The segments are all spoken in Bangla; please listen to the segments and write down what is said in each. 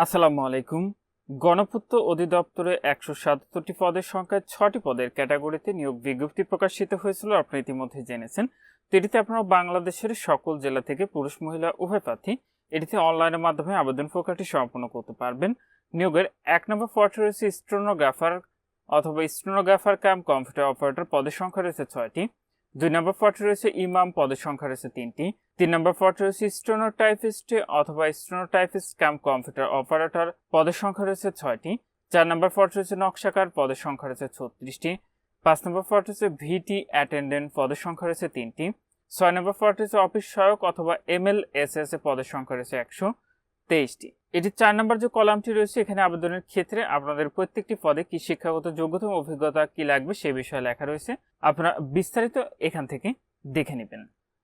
আসসালামু আলাইকুম। গণপূর্ত অধিদপ্তরে ১৭৭টি পদের সংখ্যায় ৬টি পদের ক্যাটাগরিতে নিয়োগ বিজ্ঞপ্তি প্রকাশিত হয়েছিল, আপনারা ইতিমধ্যে জেনেছেন। তো এটিতে আপনারা বাংলাদেশের সকল জেলা থেকে পুরুষ মহিলা উভয় প্রার্থী এটিতে অনলাইনের মাধ্যমে আবেদন প্রক্রিয়াটি সম্পন্ন করতে পারবেন। নিয়োগের ১ নম্বর পদটি রয়েছে স্টেনোগ্রাফার অথবা স্টেনোগ্রাফার কাম কম্পিউটার অপারেটর, পদের সংখ্যা রয়েছে ৬টি। ২ নম্বর পদটি রয়েছে ইমাম, পদের সংখ্যা রয়েছে ৩টি। ৩ নম্বর পদটি রয়েছে স্টেনোটাইপিস্ট অথবা স্টেনোটাইপিস্ট কাম কম্পিউটার অপারেটর, পদের সংখ্যা রয়েছে ৬টি। ৪ নম্বর পদটি রয়েছে নকশাকার, পদের সংখ্যা রয়েছে ৩৬টি। ৫ নম্বর পদটি রয়েছে ভিটি অ্যাটেন্ডেন্ট, পদের সংখ্যা রয়েছে ৩টি। ৬ নম্বর পদটি রয়েছে অফিস সহায়ক অথবা এমএলএসএস এ, পদের সংখ্যা রয়েছে ১২৩টি। এটি ৪ নম্বর যে কলামটি রয়েছে, এখানে আবেদনের ক্ষেত্রে আপনাদের প্রত্যেকটি পদে কি শিক্ষাগত যোগ্যতা ও অভিজ্ঞতা কি লাগবে সে বিষয়ে লেখা রয়েছে, আপনারা বিস্তারিত এখান থেকে দেখে নেবেন।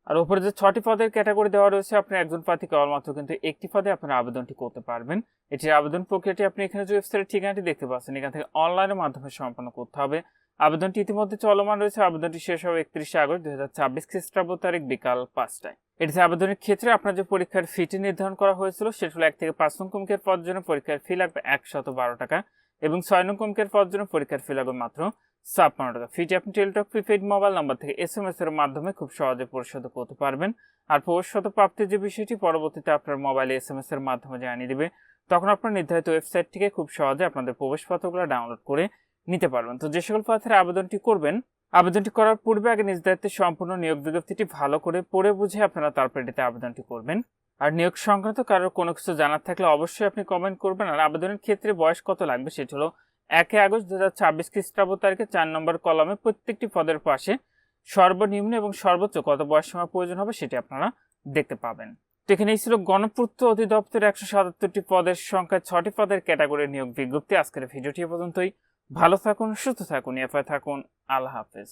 আর উপরে যে ৬টি পদের ক্যাটাগরি দেওয়া রয়েছে, আপনি একজন প্রার্থী কেবলমাত্র কিন্তু একটি পদে আপনারা আবেদনটি করতে পারবেন। এটির আবেদন প্রক্রিয়াটি আপনি এখানে যে ওয়েবসাইটের ঠিকানাটি দেখতে পাচ্ছেন, এখান থেকে অনলাইনের মাধ্যমে সম্পন্ন করতে হবে। আবেদনটি ইতিমধ্যে চলমান রয়েছে। আবেদনটি শেষ হবে ৩১শে আগস্ট ২০২৬ খ্রিস্টাব্দ তারিখ বিকাল ৫টায়। এটিতে আবেদনের ক্ষেত্রে আপনার যে পরীক্ষার ফিটি নির্ধারণ করা হয়েছিল সেটা হলো ১ থেকে ৫ নং কমিকের পদের জন্য পরীক্ষার ফি লাগবে ১১২ টাকা এবং ৬ নং কমিকের পদের জন্য পরীক্ষার ফি লাগবে মাত্র ৫৬ টাকা। ফিটি আপনি টেলিটক প্রিপেইড মোবাইল নাম্বার থেকে এসএমএস এর মাধ্যমে খুব সহজে পরিশোধ করতে পারবেন। আর প্রবেশগত প্রাপ্তির যে বিষয়টি পরবর্তীতে আপনার মোবাইলে এসএমএস এর মাধ্যমে জানিয়ে দিবে, তখন আপনার নির্ধারিত ওয়েবসাইট থেকে খুব সহজে আপনাদের প্রবেশপত্রগুলো ডাউনলোড করে নিতে পারবেন। তো যে সকল প্রার্থীরা আবেদনটি করবেন, আবেদনটি করার পূর্বে আগে নিজ দায়িত্বে সম্পূর্ণ নিয়োগ বিজ্ঞপ্তিটি ভালো করে পড়ে বুঝে আপনারা তারপর এটিতে আবেদনটি করবেন। আর নিয়োগ সংক্রান্ত কারোর কোনো কিছু জানার থাকলে অবশ্যই আপনি কমেন্ট করবেন। আর আবেদনের ক্ষেত্রে বয়স কত লাগবে সেটি হলো ১ আগস্ট ২০২৬ খ্রিস্টাব্দ তারিখে ৪ নম্বর কলামে প্রত্যেকটি পদের পাশে সর্বনিম্ন এবং সর্বোচ্চ কত বয়স সীমা প্রয়োজন হবে সেটি আপনারা দেখতে পাবেন। তো এখানেই ছিল গণপূর্ত অধিদপ্তরের ১৭৭টি পদের সংখ্যায় ৬টি পদের ক্যাটাগরির নিয়োগ বিজ্ঞপ্তি। আজকের ভিডিওটি পর্যন্তই। ভালো থাকুন, সুস্থ থাকুন, নিরাপদে থাকুন। আল্লাহ হাফেজ।